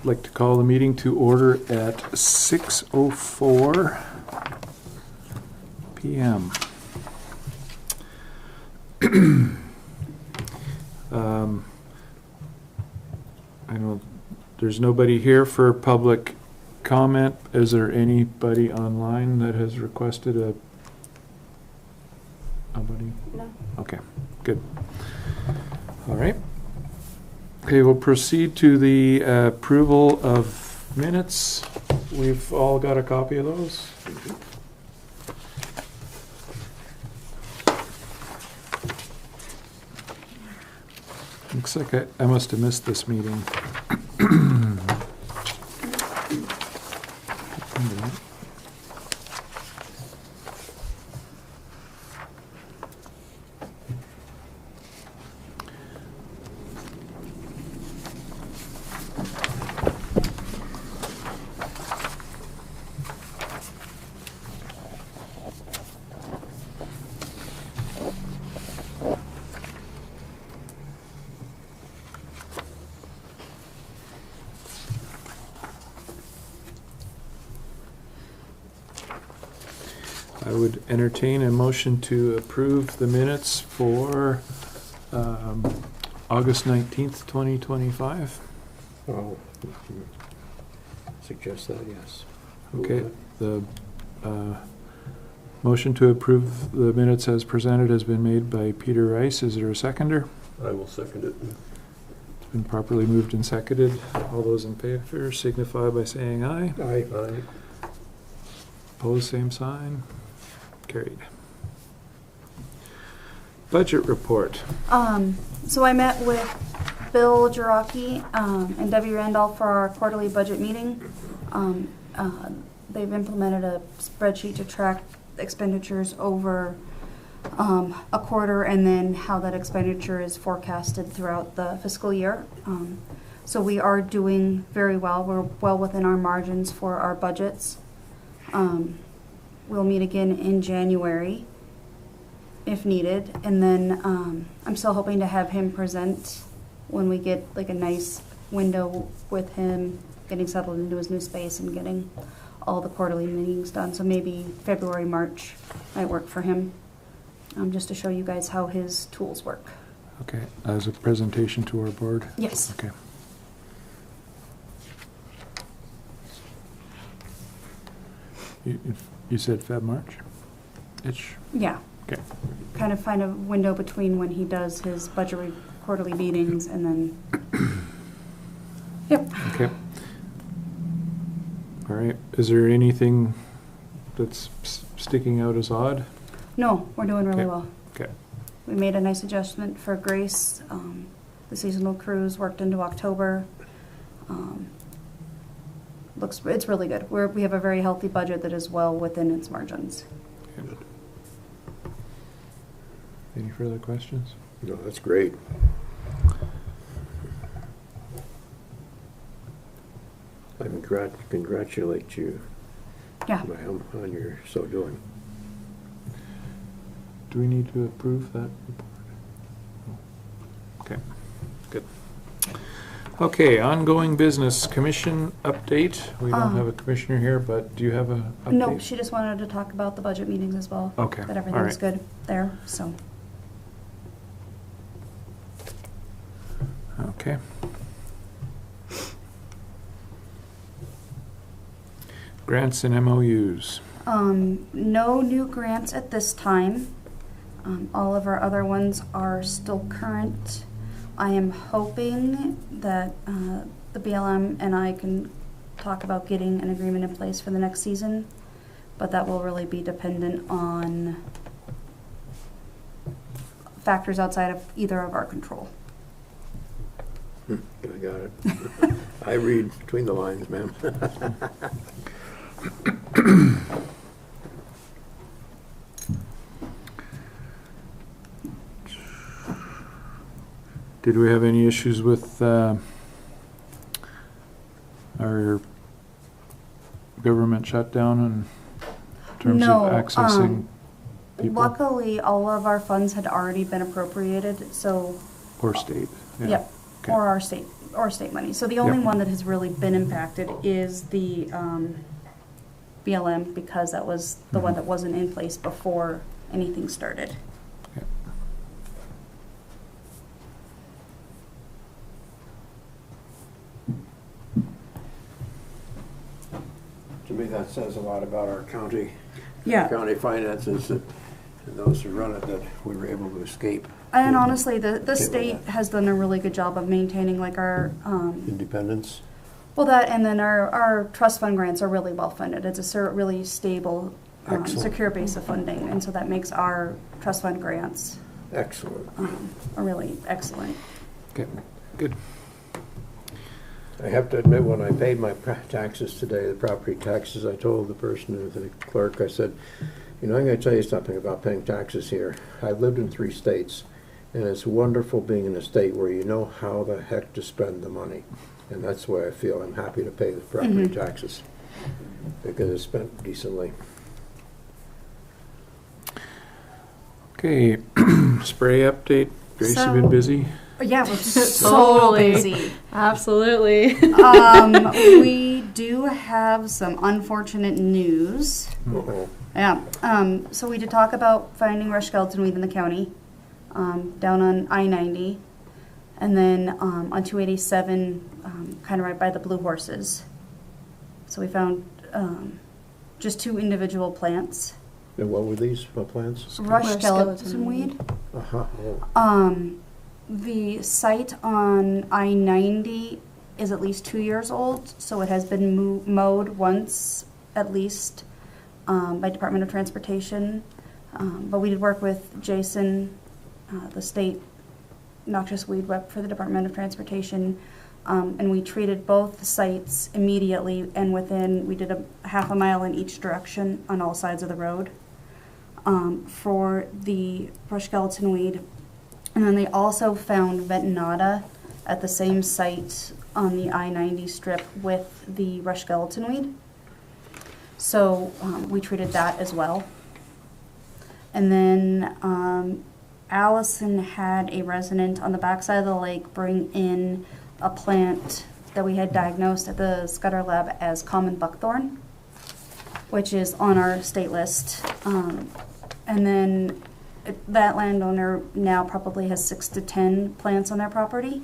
like to call the meeting to order at 6:04 p.m. I know there's nobody here for public comment. Is there anybody online that has requested nobody? No. Okay, good. All right. Okay, we'll proceed to the approval of minutes. We've all got a copy of those. Looks like I must have missed this meeting. I would entertain a motion to approve the minutes for August 19th, 2025. Oh, suggest that, yes. Okay, the motion to approve the minutes as presented has been made by Peter Rice. Is there a seconder? I will second it. It's been properly moved and seconded. All those in favor signify by saying aye. Aye. Aye. Opposed, same sign. Carried. Budget report. So I met with Bill Jarocki and Debbie Randolph for our quarterly budget meeting. They've implemented a spreadsheet to track expenditures over a quarter and then how that expenditure is forecasted throughout the fiscal year. So we are doing very well. We're well within our margins for our budgets. We'll meet again in January if needed, and then I'm still hoping to have him present when we get like a nice window with him getting settled into his new space and getting all the quarterly meetings done. So maybe February, March might work for him, just to show you guys how his tools work. Okay, as a presentation to our board? Yes. Okay. You said Feb, March? Yeah. Okay. Kind of find a window between when he does his budget quarterly meetings and then. Yep. Okay. All right. Is there anything that's sticking out as odd? No, we're doing really Okay. well. Okay. We made a nice adjustment for Grace. The seasonal cruise worked into October. It's really good. We have a very healthy budget that is well within its margins. Good. Any further questions? No, that's great. I congratulate you, Yeah. ma'am, on your so doing. Do we need to approve that report? No. Okay, good. Okay, ongoing business commission update. We don't have a commissioner here, but do you have a update? No, she just wanted to talk about the budget meetings as well. Okay, That all everything's right. good there, so. Okay. Grants and MOUs. No new grants at this time. All of our other ones are still current. I am hoping that the BLM and I can talk about getting an agreement in place for the next season, but that will really be dependent on factors outside of either of our control. I got it. I read between the lines, ma'am. Did we have any issues with our government shutdown in terms No, of accessing people? Luckily, all of our funds had already been appropriated, so. Or state? Yeah. Yep, Okay. or our state. or state money. So the only Yep. one that has really been impacted is the BLM, because that was the one Mhm. that wasn't in place before anything started. Yep. To me, that says a lot about our county. Yeah. County finances, and those who run it, that we were able to escape And honestly, the with state that. has done a really good job of maintaining like our, Independence. well, that, and then our trust fund grants are really well funded. It's a really stable, Excellent. secure base of funding, and so that makes our trust fund grants Excellent. are really excellent. Okay, good. I have to admit, when I paid my taxes today, the property taxes, I told the person, the clerk, I said, you know, I'm going to tell you something about paying taxes here. I've lived in 3 states, and it's wonderful being in a state where you know how the heck to spend the money. And that's why I feel I'm happy to pay the property taxes, because it's spent decently. Okay, spray update. Grace, you been So- busy? Yeah, we're so Totally. busy. Absolutely. We do have some unfortunate news. Uh-oh. Yeah, so we did talk about finding rush skeleton weed in the county, down on I-90, and then on 287, kind of right by the Blue Horses. So we found just 2 individual plants. And what were these plants? Rush Rush skeleton skeleton weed. Uh-huh. Oh. The site on I-90 is at least 2 years old, so it has been mowed once at least by Department of Transportation. But we did work with Jason, the state noxious weed rep for the Department of Transportation, and we treated both sites immediately, and we did a half a mile in each direction on all sides of the road for the brush skeleton weed. And then they also found ventinata at the same site on the I-90 strip with the rush skeleton weed. So we treated that as well. And then Allison had a resident on the backside of the lake bring in a plant that we had diagnosed at the Scudder Lab as common buckthorn, which is on our state list. And then that landowner now probably has 6 to 10 plants on their property.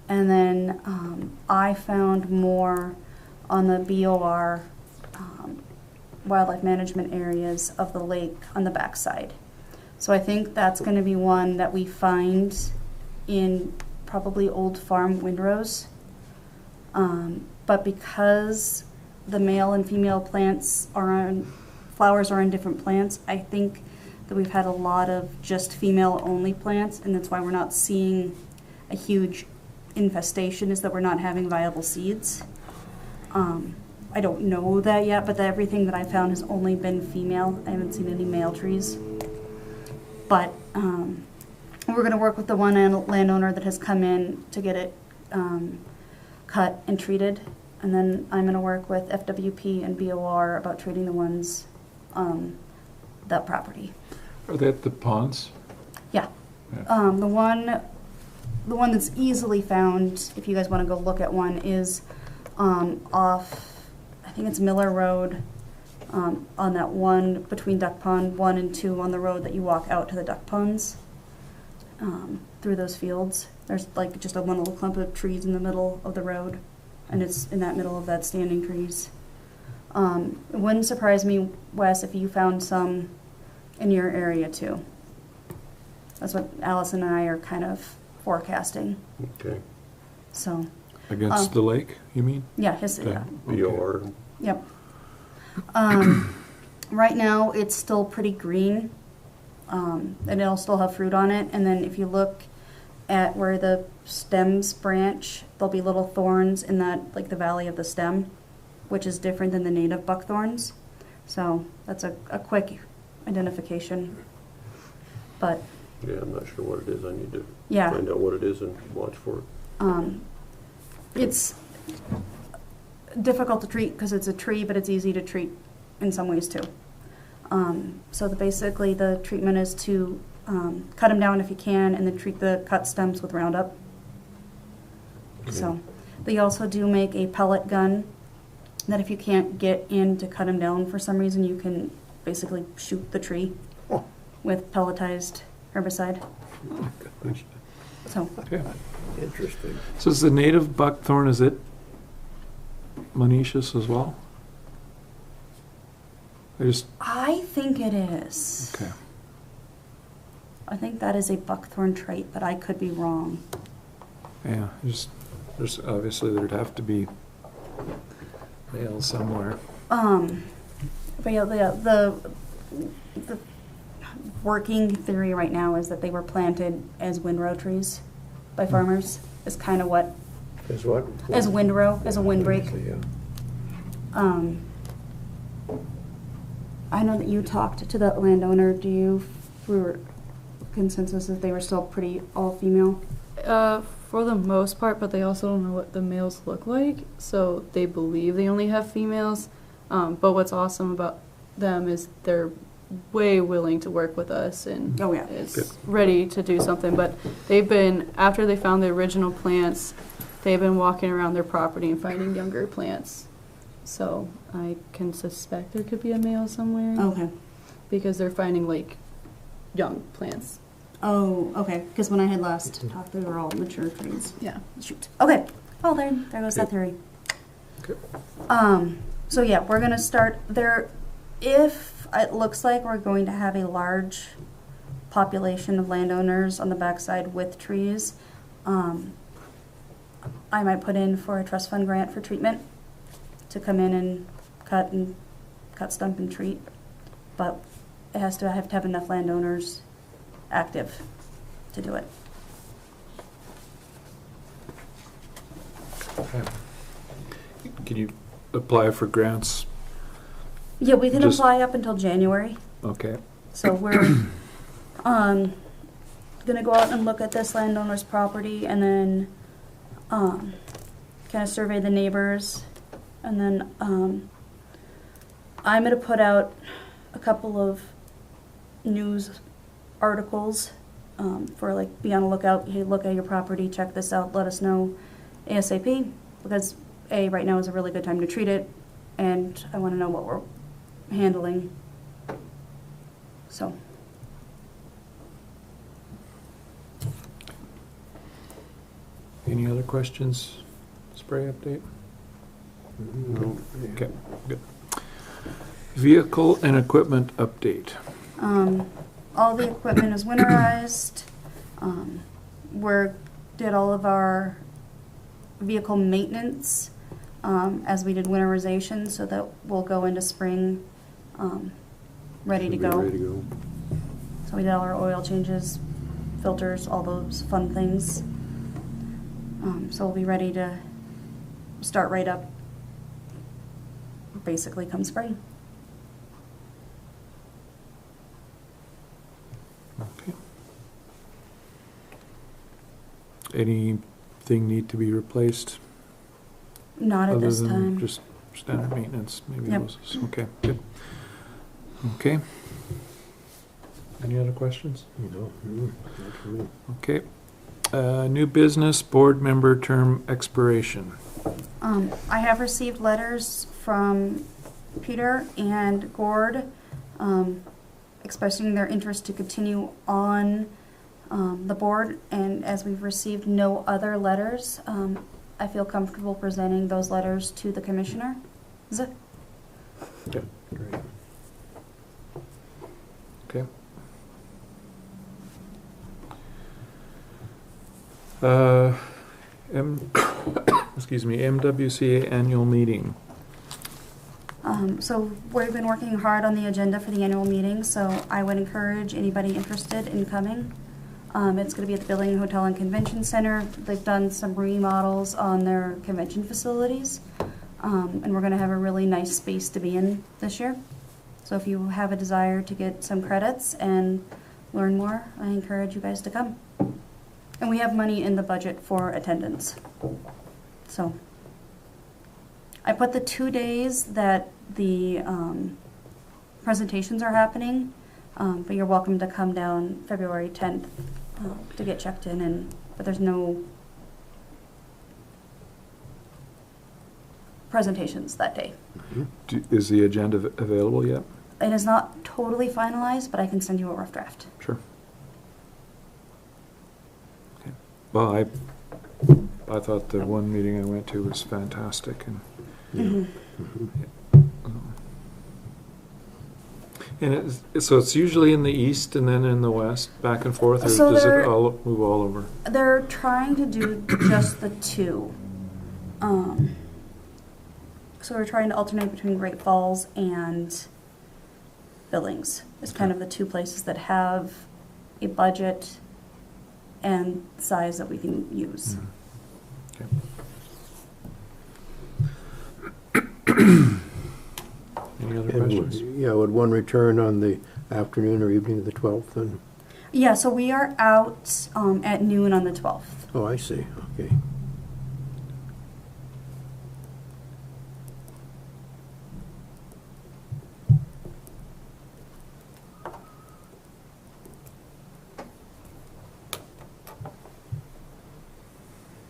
And then I found more on the BOR wildlife management areas of the lake on the backside. So I think that's going to be one that we find in probably old farm windrows. But because the male and female plants flowers are on different plants, I think that we've had a lot of just female only plants, and that's why we're not seeing a huge infestation, is that we're not having viable seeds. I don't know that yet, but everything that I found has only been female. I haven't seen any male trees. But we're going to work with the one landowner that has come in to get it cut and treated. And then I'm going to work with FWP and BOR about treating the ones on that property. Are they at the ponds? Yeah. Yeah. The one that's easily found, if you guys want to go look at one, is off, I think it's Miller Road, on that one between Duck Pond 1 and 2 on the road that you walk out to the duck ponds, through those fields. There's like just one little clump of trees in the middle of the road, and it's in that middle of that standing trees. It wouldn't surprise me, Wes, if you found some in your area too. That's what Allison and I are kind of forecasting. Okay. So, Against the lake, you mean? yeah, Okay. yeah. BOR. Yep. Right now, it's still pretty green, and it'll still have fruit on it. And then if you look at where the stems branch, there'll be little thorns in that, like the valley of the stem, which is different than the native buckthorns. So that's a quick identification. But Yeah, I'm not sure what it is. I need to yeah, find out what it is and watch for it. it's difficult to treat because it's a tree, but it's easy to treat in some ways too. So basically the treatment is to cut them down if you can, and then treat the cut stems with Roundup. So, they also do make a pellet gun that if you can't get in to cut them down for some reason, you can basically shoot the tree Oh. with pelletized herbicide. Oh, gosh. So, Okay. Interesting. So is the native buckthorn, is it monoecious as well? I think it is. Okay. I think that is a buckthorn trait, but I could be wrong. Yeah, there's obviously there'd have to be males somewhere. But yeah, the working theory right now is that they were planted as windrow trees by farmers. Is kind of what As what? as windrow, as a windbreak. Yeah. I know that you talked to the landowner. Do you, for consensus, that they were still pretty all female? For the most part, but they also don't know what the males look like, so they believe they only have females. But what's awesome about them is they're way willing to work with us and Oh, yeah. is Good. ready to do something. But they've been, after they found the original plants, they've been walking around their property and finding younger plants. So I can suspect there could be a male somewhere Okay. because they're finding like young plants. Oh, okay. Because when I had last talked, they were all mature trees. Yeah. Shoot. Okay. Oh, there goes that Okay. theory. Okay. So yeah, we're gonna start there. If it looks like we're going to have a large population of landowners on the backside with trees, I might put in for a trust fund grant for treatment to come in and cut, stump, and treat. But it has to have enough landowners active to do it. Okay. Can you apply for grants? Yeah, we can Just- apply up until January. Okay. So we're gonna go out and look at this landowner's property and then kind of survey the neighbors. And then I'm gonna put out a couple of news articles for like be on the lookout. Hey, look at your property, check this out, let us know ASAP, because right now is a really good time to treat it, and I want to know what we're handling. So. Any other questions? Spray update? No. Okay, good. Vehicle and equipment update. All the equipment is winterized. We did all of our vehicle maintenance as we did winterization, so that we'll go into spring ready to Should be go. Ready to go. So we did all our oil changes, filters, all those fun things. So we'll be ready to start right up basically come spring. Okay. Anything need to be replaced? Not at this Other than time. just standard maintenance, maybe Yep. those, okay, good. Okay. Any other questions? No, not for me. Okay. New business, board member term expiration. I have received letters from Peter and Gord expressing their interest to continue on the board, and as we've received no other letters, I feel comfortable presenting those letters to the commissioner. Is it? Yeah, great. Okay. Excuse me, MWCA annual meeting. So we've been working hard on the agenda for the annual meeting, so I would encourage anybody interested in coming. It's going to be at the Building, Hotel, and Convention Center. They've done some remodels on their convention facilities, and we're going to have a really nice space to be in this year. So if you have a desire to get some credits and learn more, I encourage you guys to come. And we have money in the budget for attendance. So I put the 2 days that the presentations are happening, but you're welcome to come down February 10th to get checked in, but there's no presentations that day. Is the agenda available yet? It is not totally finalized, but I can send you a rough draft. Sure. Okay. Well, I thought the one meeting I went to was fantastic, and and so it's usually in the east and then in the west, back and forth, or So does it they're- all move all over? They're trying to do just the two. So we're trying to alternate between Great Falls and Billings. It's kind of the two places that have a budget and size that we can use. Okay. Any other And questions? yeah, would one return on the afternoon or evening of the 12th then? Yeah, so we are out at noon on the 12th. Oh, I see, okay.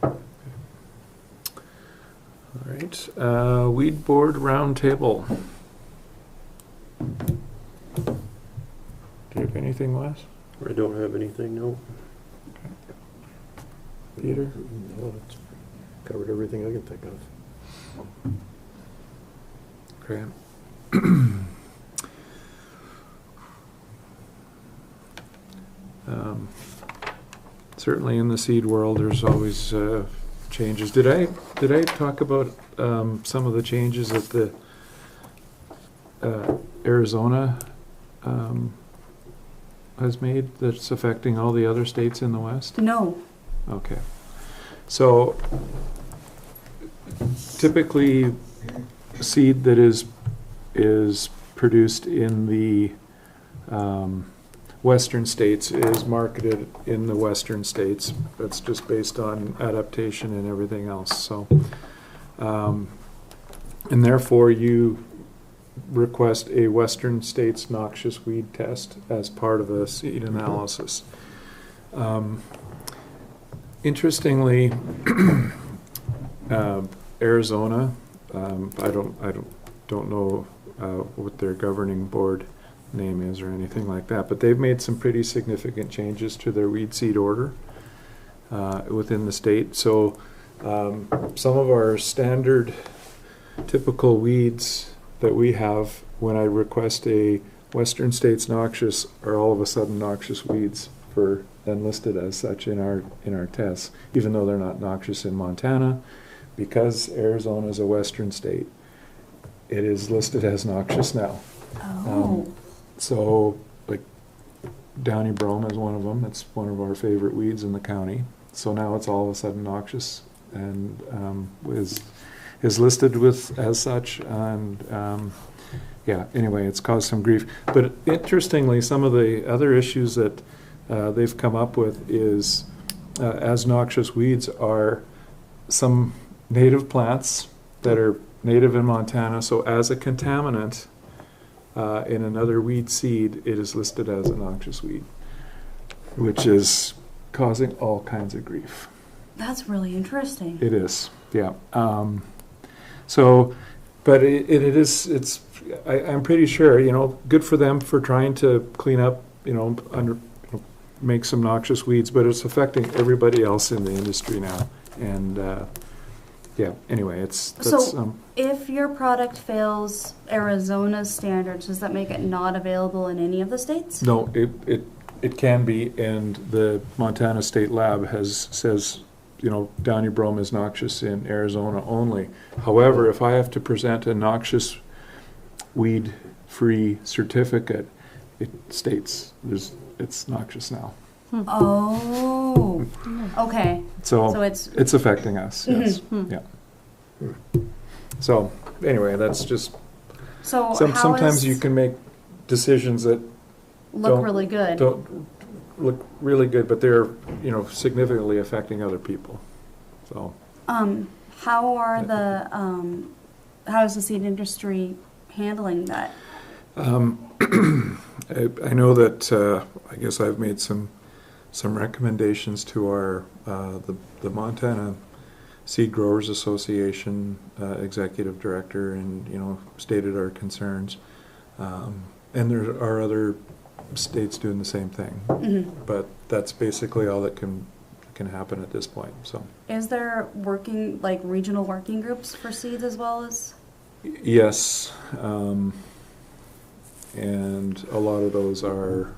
All right, weed board roundtable. Do you have anything, Wes? I don't have anything, no. Peter? No, it's covered everything I can think of. Okay. Certainly in the seed world, there's always changes. Did I talk about some of the changes that the Arizona has made that's affecting all the other states in the West? No. Okay. So typically seed that is produced in the western states is marketed in the western states. That's just based on adaptation and everything else. So and therefore you request a western states noxious weed test as part of a seed analysis. Interestingly, Arizona, I don't know what their governing board name is or anything like that, but they've made some pretty significant changes to their weed seed order within the state. So some of our standard typical weeds that we have when I request a Western States noxious are all of a sudden noxious weeds for and listed as such in our tests, even though they're not noxious in Montana, because Arizona is a Western state. It is listed as noxious now. Oh. So, like, downy brome is one of them. It's one of our favorite weeds in the county. So now it's all of a sudden noxious and is listed with as such. And yeah, anyway, it's caused some grief. But interestingly, some of the other issues that they've come up with is as noxious weeds are some native plants that are native in Montana. So as a contaminant in another weed seed, it is listed as a noxious weed, which is causing all kinds of grief. That's really interesting. It is, yeah. So, but it's I'm pretty sure, good for them for trying to clean up, make some noxious weeds, but it's affecting everybody else in the industry now. And yeah, anyway, If your product fails Arizona's standards, does that make it not available in any of the states? no, it can be, and the Montana State Lab says, downy brome is noxious in Arizona only. However, if I have to present a noxious weed-free certificate, it states it's noxious now. Oh, okay. So It's affecting us, yes. Yeah. So, anyway, that's just, how sometimes is you can make decisions that look really good. don't look really good, but they're, significantly affecting other people. So, how is the seed industry handling that? I know that, I guess I've made some recommendations to our, the Montana Seed Growers Association executive director, and stated our concerns. And there are other states doing the same thing, but that's basically all that can happen at this point. So, Is there regional working groups for seeds as well as? yes, and a lot of those are,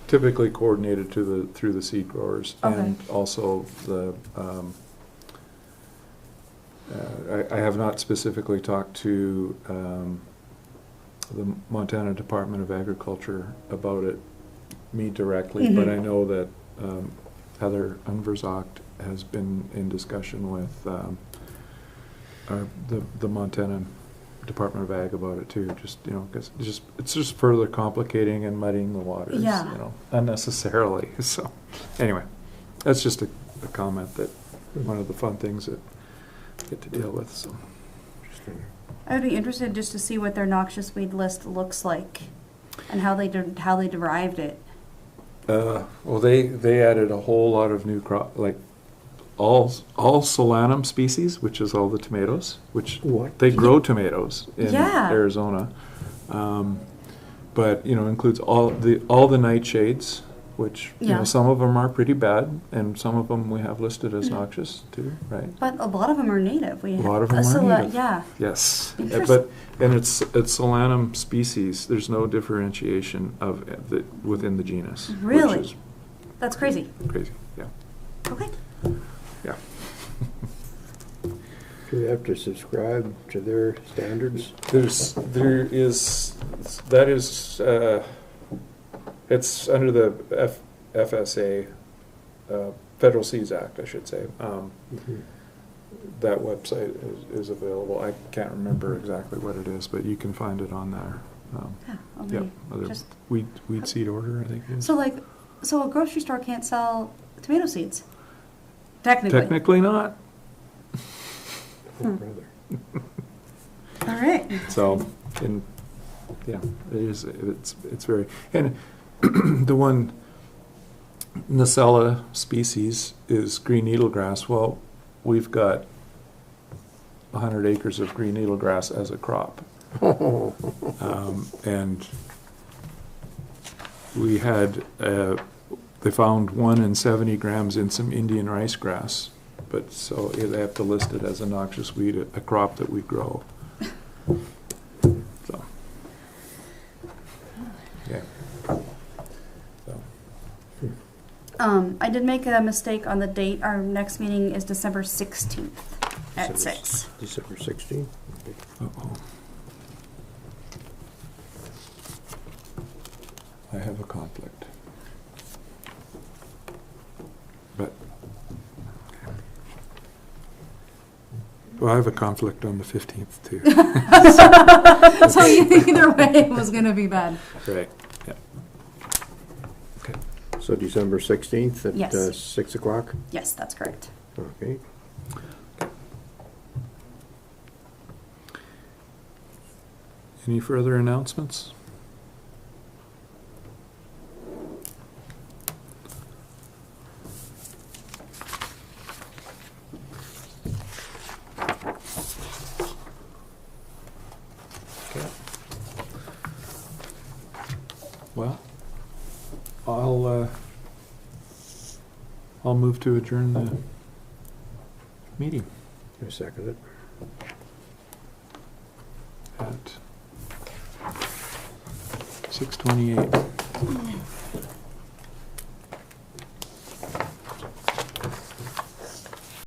typically coordinated through the seed growers, and also the. I have not specifically talked to the Montana Department of Agriculture about it, me directly, but I know that Heather Unverzocht has been in discussion with the Montana Department of Ag about it too. Just because it's just further complicating and muddying the waters, unnecessarily. So, anyway, that's just a comment that one of the fun things that I get to deal with. So, I'd be interested just to see what their noxious weed list looks like, and how they derived it. well, they added a whole lot of new crop, like all solanum species, which is all the tomatoes, which they grow tomatoes in Arizona. But includes all the nightshades, which some of them are pretty bad, and some of them we have listed as noxious too, right? But a lot of them are native. A lot of them are native. Yeah. Yes, and it's solanum species. There's no differentiation of within the genus. Really? Which is that's crazy. crazy. Yeah. Okay. Yeah. Do we have to subscribe to their standards? It's under the FSA, Federal Seeds Act, I should say. That website is available. I can't remember exactly what it is, but you can find it on there. Weed seed order, I think it is. So a grocery store can't sell tomato seeds? Technically? Technically not. Brother. All right. So, it's very, and the one Nacella species is green needlegrass. Well, we've got 100 acres of green needlegrass as a crop. And we had, they found 1 in 70 grams in some Indian rice grass, but so they have to list it as a noxious weed, a crop that we grow. So, yeah. I did make a mistake on the date. Our next meeting is December 16th at 6. December 16th? Uh-oh. I have a conflict. But, well, I have a conflict on the 15th too. So either way, it was going to be bad. Right, yeah. Okay. So December 16th at Yes. 6 o'clock? Yes, that's correct. Okay. Any further announcements? Okay. Well, I'll move to adjourn the meeting I second it. at 6:28.